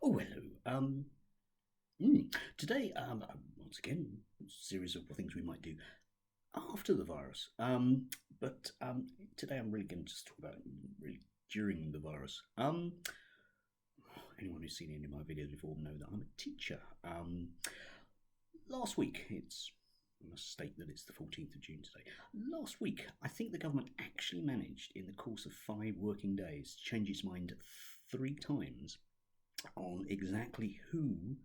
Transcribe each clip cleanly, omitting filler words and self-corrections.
Oh, hello. Today, once again, a series of things we might do after the virus. But today I'm really going to just talk about really during the virus. Anyone who's seen any of my videos before know that I'm a teacher. Last week, I must state that it's the 14th of June today. Last week, I think the government actually managed, in the course of 5 working days, to change its mind 3 times on exactly who,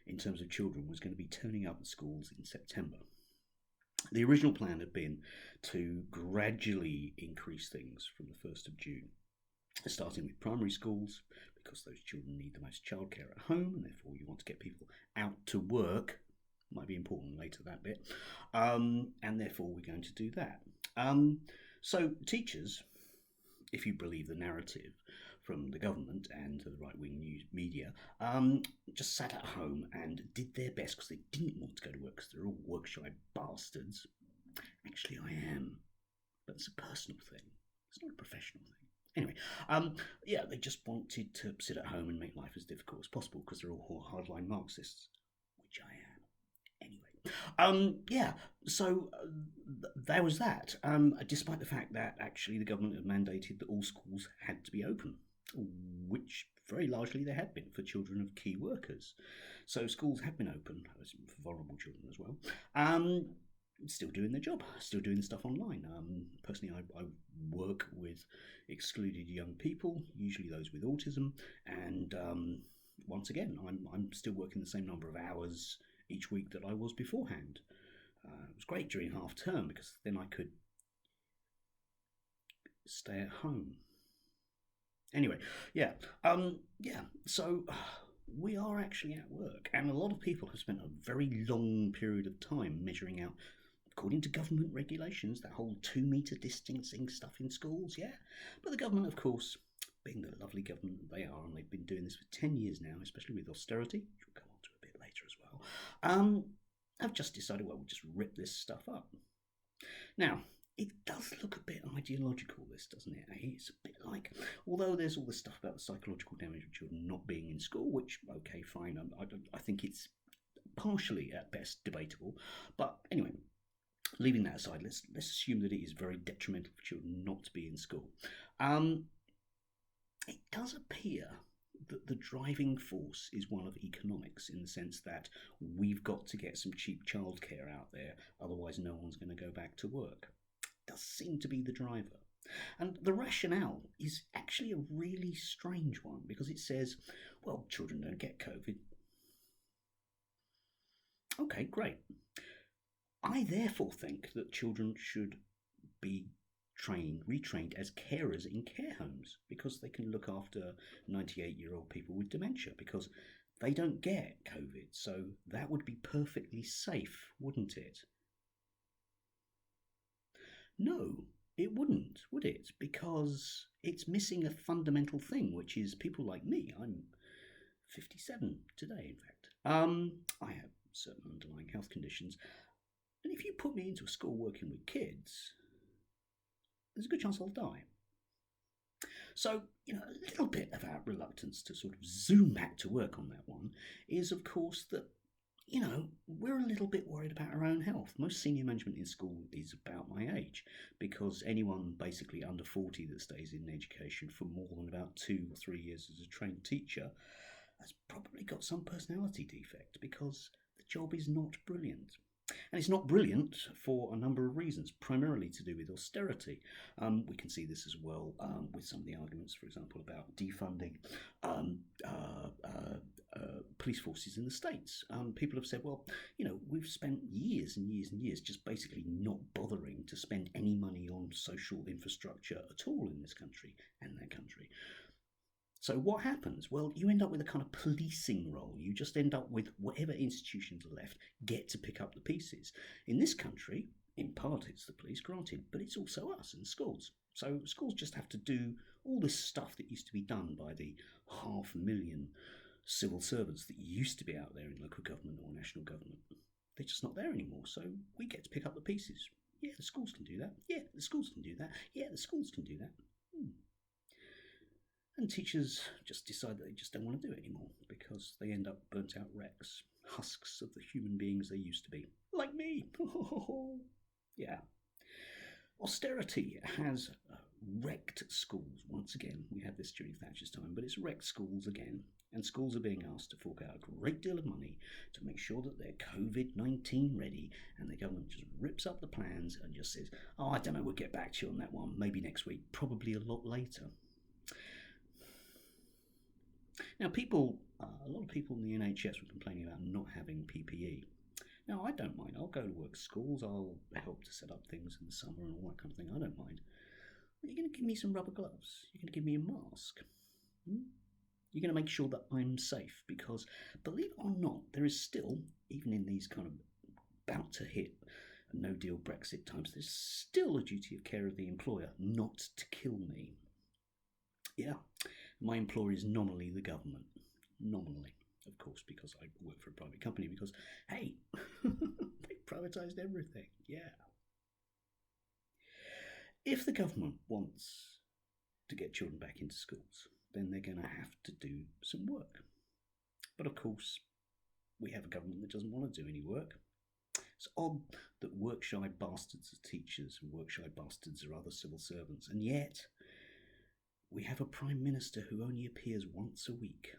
in terms of children, was going to be turning up at schools in September. The original plan had been to gradually increase things from the 1st of June, starting with primary schools, because those children need the most childcare at home, and therefore you want to get people out to work. Might be important later, that bit. And therefore we're going to do that. So teachers, if you believe the narrative from the government and the right-wing news media, just sat at home and did their best because they didn't want to go to work because they're all work-shy bastards. Actually, I am. But it's a personal thing. It's not a professional thing. Anyway, they just wanted to sit at home and make life as difficult as possible because they're all hardline Marxists, which I am. Anyway, so there was that. Despite the fact that actually the government had mandated that all schools had to be open, which very largely they had been for children of key workers. So schools have been open for vulnerable children as well. Still doing their job, still doing the stuff online. Personally, I work with excluded young people, usually those with autism, and once again, I'm still working the same number of hours each week that I was beforehand. It was great during half term because then I could stay at home. Anyway, so we are actually at work, and a lot of people have spent a very long period of time measuring out, according to government regulations, that whole 2 metre distancing stuff in schools, yeah. But the government, of course, being the lovely government that they are, and they've been doing this for 10 years now, especially with austerity, which we'll come on to a bit later as well, have just decided, well, we'll just rip this stuff up. Now, it does look a bit ideological, this, doesn't it? It's a bit like, although there's all this stuff about the psychological damage of children not being in school, which, okay, fine, I think it's partially, at best, debatable. But anyway, leaving that aside, let's assume that it is very detrimental for children not to be in school. It does appear that the driving force is one of economics, in the sense that we've got to get some cheap childcare out there, otherwise no one's going to go back to work. It does seem to be the driver. And the rationale is actually a really strange one, because it says, well, children don't get COVID. Okay, great. I therefore think that children should be retrained as carers in care homes, because they can look after 98-year-old people with dementia, because they don't get COVID. So that would be perfectly safe, wouldn't it? No, it wouldn't, would it? Because it's missing a fundamental thing, which is people like me. I'm 57 today, in fact. I have certain underlying health conditions. And if you put me into a school working with kids, there's a good chance I'll die. So, a little bit of our reluctance to sort of zoom back to work on that one is, of course, that, we're a little bit worried about our own health. Most senior management in school is about my age, because anyone basically under 40 that stays in education for more than about 2 or 3 years as a trained teacher has probably got some personality defect, because the job is not brilliant. And it's not brilliant for a number of reasons, primarily to do with austerity. We can see this as well with some of the arguments, for example, about defunding police forces in the States. People have said, well, we've spent years and years and years just basically not bothering to spend any money on social infrastructure at all in this country and that country. So what happens? Well, you end up with a kind of policing role. You just end up with whatever institutions are left get to pick up the pieces. In this country, in part it's the police, granted, but it's also us and schools. So schools just have to do all this stuff that used to be done by the 500,000 civil servants that used to be out there in local government or national government. They're just not there anymore, so we get to pick up the pieces. Yeah, the schools can do that. Yeah, the schools can do that. Yeah, the schools can do that. And teachers just decide that they just don't want to do it anymore because they end up burnt out wrecks, husks of the human beings they used to be. Like me. Yeah. Austerity has wrecked schools once again. We had this during Thatcher's time, but it's wrecked schools again. And schools are being asked to fork out a great deal of money to make sure that they're COVID-19 ready, and the government just rips up the plans and just says, oh, I don't know, we'll get back to you on that one, maybe next week, probably a lot later. Now, a lot of people in the NHS were complaining about not having PPE. Now, I don't mind. I'll go to work schools. I'll help to set up things in the summer and all that kind of thing. I don't mind. But you're going to give me some rubber gloves. You're going to give me a mask. You're going to make sure that I'm safe because, believe it or not, there is still, even in these kind of about to hit no-deal Brexit times, there's still a duty of care of the employer not to kill me. Yeah, my employer is nominally the government. Nominally, of course, because I work for a private company because, hey, they privatised everything. Yeah. If the government wants to get children back into schools, then they're going to have to do some work. But of course, we have a government that doesn't want to do any work. It's odd that work-shy bastards are teachers and work-shy bastards are other civil servants, and yet we have a Prime Minister who only appears once a week.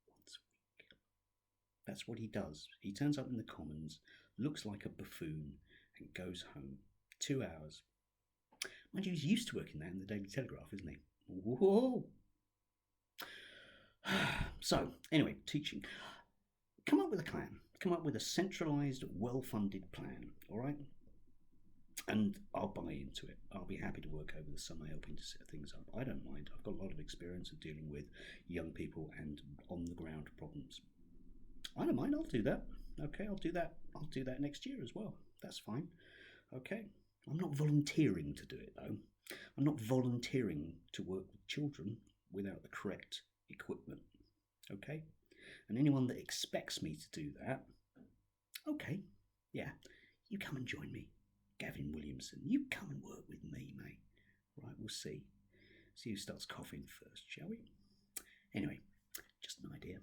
Once a week. That's what he does. He turns up in the Commons, looks like a buffoon, and goes home. 2 hours. Mind you, he's used to working there in the Daily Telegraph, isn't he? Whoa! So, anyway, teaching. Come up with a plan. Come up with a centralised, well-funded plan, all right? And I'll buy into it. I'll be happy to work over the summer helping to set things up. I don't mind. I've got a lot of experience of dealing with young people and on-the-ground problems. I don't mind. I'll do that. Okay, I'll do that. I'll do that next year as well. That's fine. Okay. I'm not volunteering to do it, though. I'm not volunteering to work with children without the correct equipment. Okay? And anyone that expects me to do that, okay, yeah, you come and join me. Gavin Williamson, you come and work with me, mate. Right, we'll see. See who starts coughing first, shall we? Anyway, just an idea.